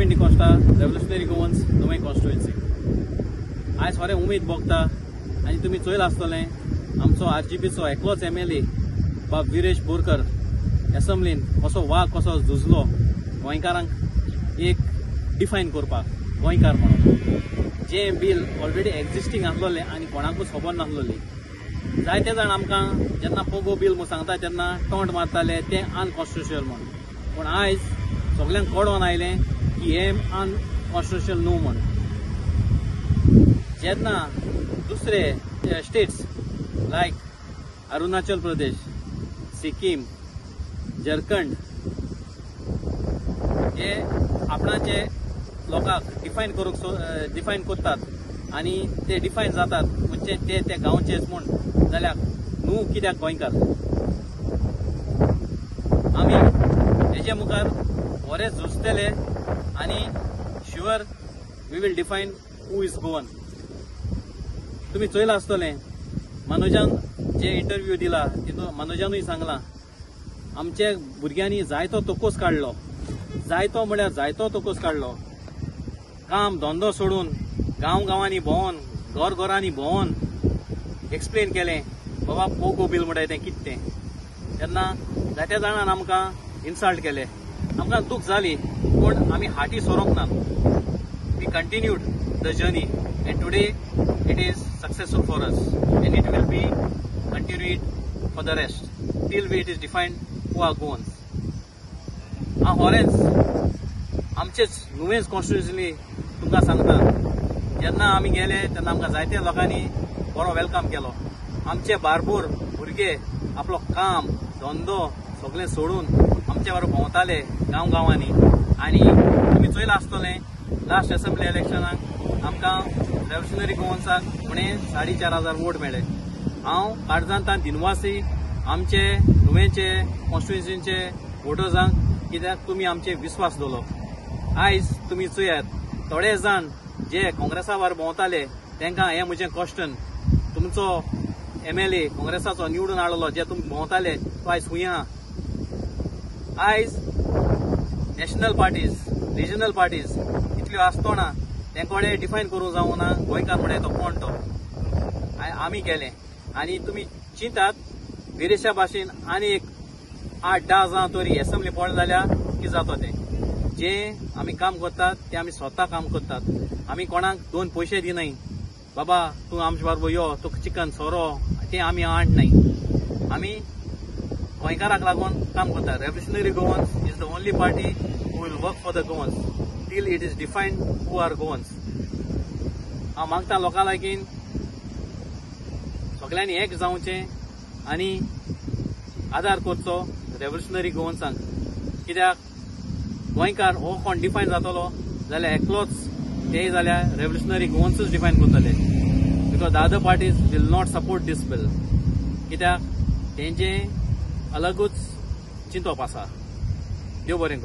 Arvind D'Costa, Revolutionary Goans, Nuwai Constituency. आज खरें उमेद भोगता आनी तुमी चोयला आसतलें आमचो RGPचो एकलोच MLA बाब विरेश बोरकर असेंब्लीन कसो वाग कसो झुजलो गोंयकारांक एक डिफायन करपाक गोंयकार म्हणून जे बिल ऑलरेडी एक्झिस्टिंग आसलोलें आनी कोणाकूच खबर नासलोली. जायते जाण आमकां जेन्ना पोगो बिल म्हूण सांगता तेन्ना तोंड मारताले तें अनकॉन्स्टिट्युशनल म्हणून. पूण आयज सगल्यांक कळोन आयलें की हें अनकॉन्स्टिट्युशनल न्हू म्हूण. जेन्ना दुसरे स्टेट्स लायक अरुणाचल प्रदेश, सिक्कीम, झारखंड हे आपणाचे लोकांक डिफायन करतात आनी ते डिफायन जातात म्हणजे ते गांवचेच म्हूण जाल्यार न्हू कित्याक गोंयकार. आमी हेजे मुखार बरें झुजतले आनी sure we will define who is Goan. तुमी चोयला आसतलें मनोजान जे इंटरव्यू दिला तितून मनोजानूय सांगलां आमच्या भुरग्यांनी जायतो तोकोस काडलो, जायतो म्हळ्यार जायतो तोकोस काडलो. काम धंदो सोडून गांवांनी भोंवन घरांनी भोंवन एक्सप्लेन केलें बाबा पोगो बील म्हणटाय तें कितें तें. तेन्ना जायत्या जाणांन आमकां इन्सल्ट केलें. आमकां दूख जाली पूण आमी हाटी सोरोंक ना. We continued the journey and today it is successful for us and it will be continued for the rest till it is defined who are Goans. Horens आमचेच नुवेंस कॉन्स्टिट्युशनली तुमकां सांगता जेन्ना आमी गेले तेन्ना आमकां जायत्या लोकांनी बरो वेलकम केलो. आमचे बारबोर भुरगे आपलो काम धंदो सगळें सोडून आमचे बरोबर भोंवताले गांवांनी. आनी तुमी चोयला आसतलें लास्ट असेंब्ली इलेक्शनाक आमकां रेव्होल्युशनरी गोवन्साक उणें 4,500 वोट मेळ्ळे. हांव काळजांतान दिनवासी आमचे नुवेंचे कॉन्स्टिट्युएन्सीचे वोटर्सांक कित्याक तुमी आमचे विस्वास दवरलो. आयज तुमी चोयात थोडे जाण जे काँग्रेसा भायर भोंवताले तांकां हें म्हजें क्वेश्चन तुमचो MLA काँग्रेसाचो निवडून हाडलो जे तुमी भोंवताले तो आयज खूंय आहा. आयज नॅशनल पार्टीज रिजनल पार्टीज इतल्यो आसतना तेंकोडे डिफायन करूंक जावं ना गोंयकार म्हणटा तो कोण तो. आमी केलें आनी तुमी चिंतात विरेशा भाशेन आनी एक 8-10 जावं तरी एसेंब्ली पडले जाल्यार कितें जाता तें. जें आमी काम करतात तें आमी स्वता काम करतात. आमी कोणाक 2 पयशे दिनाय बाबा तूं आमचे बरोबर यो तुका चिकन सोरो तें आमी हाडनाय. आमी गोंयकाराक लागून काम करतात. Revolutionary Goans is the only party who will work for the Goans till it is defined who are Goans. हांव मागता लोकां लागीं सगळ्यांनी एक जावचें आनी आदार करचो रेव्होल्युशनरी गोवन्सांक. कित्याक गोंयकार हो कोण डिफायन जातलो जाल्यार एकलोच ते जाल्यार रेव्होल्युशनरी गोवन्सूच डिफायन करतले. Because the other parties will not support this bill. कित्याक तेंचे अलगूच चिंतप आसा. देव बरें.